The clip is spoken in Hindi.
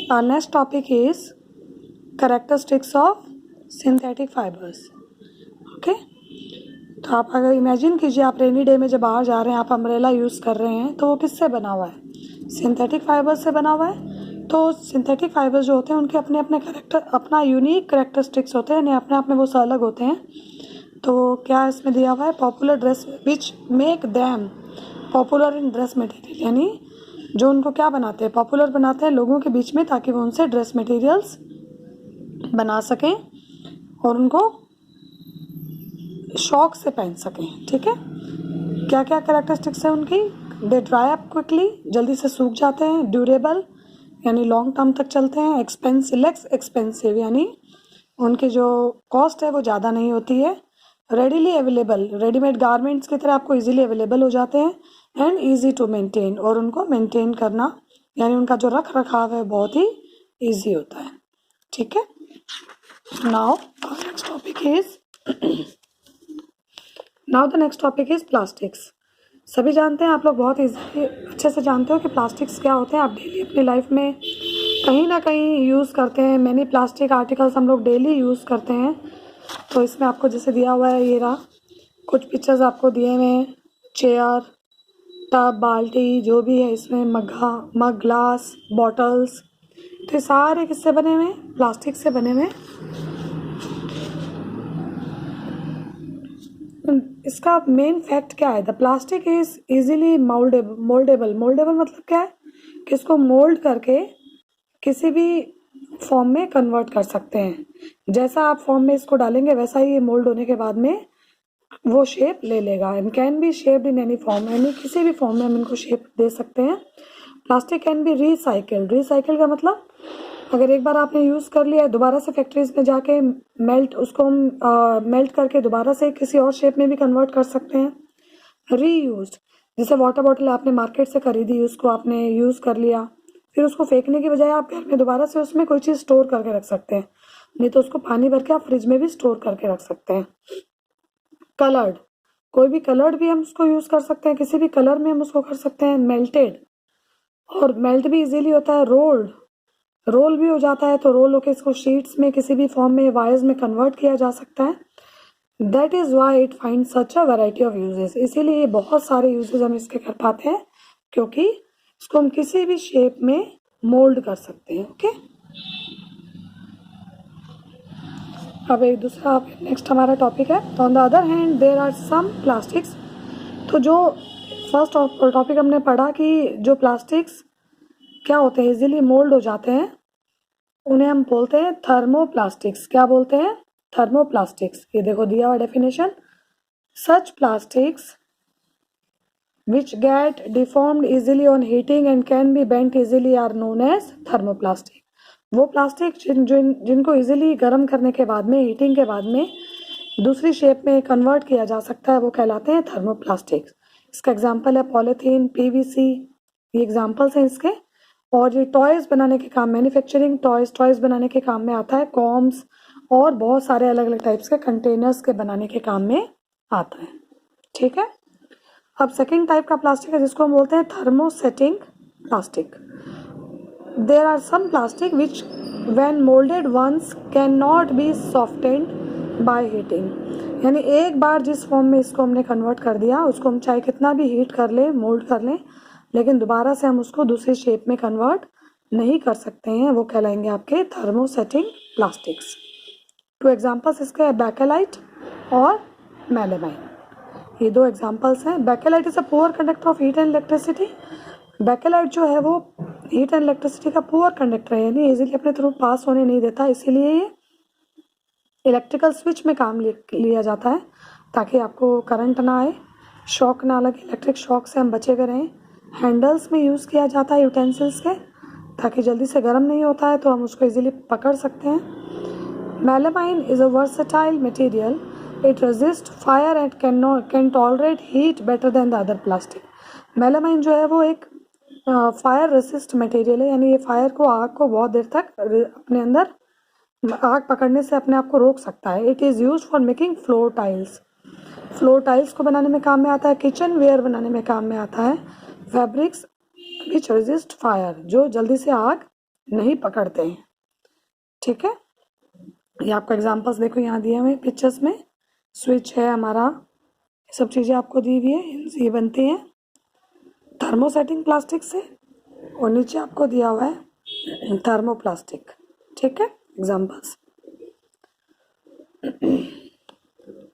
our next topic is characteristics of synthetic fibers. Okay, तो आप अगर इमेजिन कीजिए आप रेनी डे में जब बाहर जा रहे हैं, आप अम्ब्रेला यूज़ कर रहे हैं, तो वो किससे बना हुआ है? सिंथेटिक फाइबर से बना हुआ है। तो सिंथेटिक फाइबर जो होते हैं उनके अपने अपने करेक्टर, अपना यूनिक करेक्टरिस्टिक्स होते हैं, अपने आप में वो अलग होते हैं। तो क्या इसमें दिया हुआ है? Popular dress which make them popular in dress material, यानी जो उनको क्या बनाते हैं? पॉपुलर बनाते हैं लोगों के बीच में, ताकि वो उनसे ड्रेस मटेरियल्स बना सकें और उनको शौक से पहन सकें। ठीक है, क्या क्या कैरेक्टरिस्टिक्स है उनकी? दे ड्राई अप क्विकली, जल्दी से सूख जाते हैं। ड्यूरेबल यानी लॉन्ग टर्म तक चलते हैं। एक्सपेंसिव, लेस एक्सपेंसिव यानी उनकी जो कॉस्ट है वो ज़्यादा नहीं होती है। रेडीली अवेलेबल, रेडीमेड गारमेंट्स की तरह आपको इजीली अवेलेबल हो जाते हैं। एंड इजी टू मेंटेन, और उनको मेंटेन करना यानी उनका जो रख रखाव है बहुत ही इजी होता है। ठीक है, now next topic is plastics. सभी जानते हैं, आप लोग बहुत इजी अच्छे से जानते हो कि प्लास्टिक्स क्या होते हैं। आप डेली अपनी लाइफ में कहीं ना कहीं यूज़ करते हैं। मैनी प्लास्टिक आर्टिकल्स हम लोग डेली यूज़ करते हैं। तो इसमें आपको जैसे दिया हुआ है, ये रहा कुछ पिक्चर्स आपको दिए हुए हैं। चेयर, टब, बाल्टी, जो भी है इसमें, मग, ग्लास, बॉटल्स, तो ये सारे किससे बने हुए हैं? प्लास्टिक से बने हुए हैं। इसका मेन फैक्ट क्या है? The plastic is easily mouldable. Mouldable मतलब क्या है? कि इसको मोल्ड करके किसी भी फॉर्म में कन्वर्ट कर सकते हैं। जैसा आप फॉर्म में इसको डालेंगे वैसा ही ये मोल्ड होने के बाद में वो शेप ले लेगा। And can B shaped in any form, यानी किसी भी फॉर्म में हम इनको शेप दे सकते हैं। Plastic can be recycled. Recycle का मतलब अगर एक बार आपने यूज़ कर लिया है, दोबारा से फैक्ट्रीज में जाके उसको हम मेल्ट करके दोबारा से किसी और शेप में भी कन्वर्ट कर सकते हैं। रीयूज्ड, जैसे वाटर बॉटल आपने मार्केट से खरीदी, उसको आपने यूज़ कर लिया, फिर उसको फेंकने की बजाय आप घर में दोबारा से उसमें कोई चीज़ स्टोर करके रख सकते हैं। नहीं तो उसको पानी भर के आप फ्रिज में भी स्टोर करके रख सकते हैं। कलर्ड, कोई भी कलर्ड भी हम उसको यूज़ कर सकते हैं, किसी भी कलर में हम उसको कर सकते हैं। मेल्टेड, और मेल्ट भी इजीली होता है। रोल्ड, रोल भी हो जाता है, तो रोल होकर इसको शीट्स में किसी भी फॉर्म में, वायर्स में कन्वर्ट किया जा सकता है। That is why it find such a variety of uses. इसीलिए बहुत सारे यूजेस हम इसके कर पाते हैं, क्योंकि इसको हम किसी भी शेप में मोल्ड कर सकते हैं। ओके, अब एक दूसरा नेक्स्ट हमारा टॉपिक है, on the other hand there are some plastics. तो जो फर्स्ट टॉपिक हमने पढ़ा कि जो प्लास्टिक्स क्या होते हैं, इजीली मोल्ड हो जाते हैं, उन्हें हम बोलते हैं थर्मोप्लास्टिक्स। क्या बोलते हैं? थर्मोप्लास्टिक्स। ये देखो दिया हुआ definition, such plastics which get deformed easily on heating and can be bent easily are known as thermoplastic. वो प्लास्टिक जिनको इजीली गर्म करने के बाद में, हीटिंग के बाद में दूसरी शेप में कन्वर्ट किया जा सकता है, वो कहलाते हैं थर्मोप्लास्टिक्स। इसका एग्जाम्पल है पॉलीथीन, पीवीसी, ये एग्जाम्पल्स हैं इसके। और ये टॉयज़ बनाने के काम, मैन्युफैक्चरिंग टॉयज़ बनाने के काम में आता है। कॉम्स और बहुत सारे अलग अलग टाइप्स के कंटेनर्स के बनाने के काम में आता है। ठीक है, अब सेकंड टाइप का प्लास्टिक है जिसको हम बोलते हैं thermosetting plastic. There are some plastic which when moulded once can not be softened by heating. यानी एक बार जिस फॉर्म में इसको हमने कन्वर्ट कर दिया, उसको हम चाहे कितना भी हीट कर लें, मोल्ड कर लें, लेकिन दोबारा से हम उसको दूसरी शेप में कन्वर्ट नहीं कर सकते हैं। वो कहलाएंगे आपके थर्मोसेटिंग प्लास्टिक्स। टू एग्जांपल्स इसके बैकेलाइट और मेलामाइन, ये दो एग्जांपल्स हैं। Bakelite is a poor conductor of heat and electricity. Bakelite जो है वो हीट एंड इलेक्ट्रिसिटी का पुअर कंडक्टर है, यानी इजीली अपने थ्रू पास होने नहीं देता, इसीलिए ये इलेक्ट्रिकल स्विच में काम लिया जाता है, ताकि आपको करंट ना आए, शॉक ना लगे, इलेक्ट्रिक शॉक से हम बचे हुए रहें। हैंडल्स में यूज़ किया जाता है यूटेंसिल्स के, ताकि जल्दी से गर्म नहीं होता है तो हम उसको इजीली पकड़ सकते हैं। Melamine is a versatile material, it resist fire and can tolerate heat better than the other plastic. Melamine जो है वो एक फायर रेसिस्ट मटेरियल है, यानी ये फायर को, आग को बहुत देर तक अपने अंदर आग पकड़ने से अपने आप को रोक सकता है। It is use for making floor tiles. Floor tiles को बनाने में काम में आता है। किचन वेयर बनाने में काम में आता है। फैब्रिक्स विच रेजिस्ट फायर, जो जल्दी से आग नहीं पकड़ते हैं। ठीक है, ये आपको एग्जांपल्स देखो यहाँ दिए हुए पिक्चर्स में, स्विच है हमारा, ये सब चीज़ें आपको दी हुई है। ये बनती हैं थर्मोसेटिंग प्लास्टिक से, और नीचे आपको दिया हुआ है थर्मोप्लास्टिक। ठीक है, एग्जांपल्स।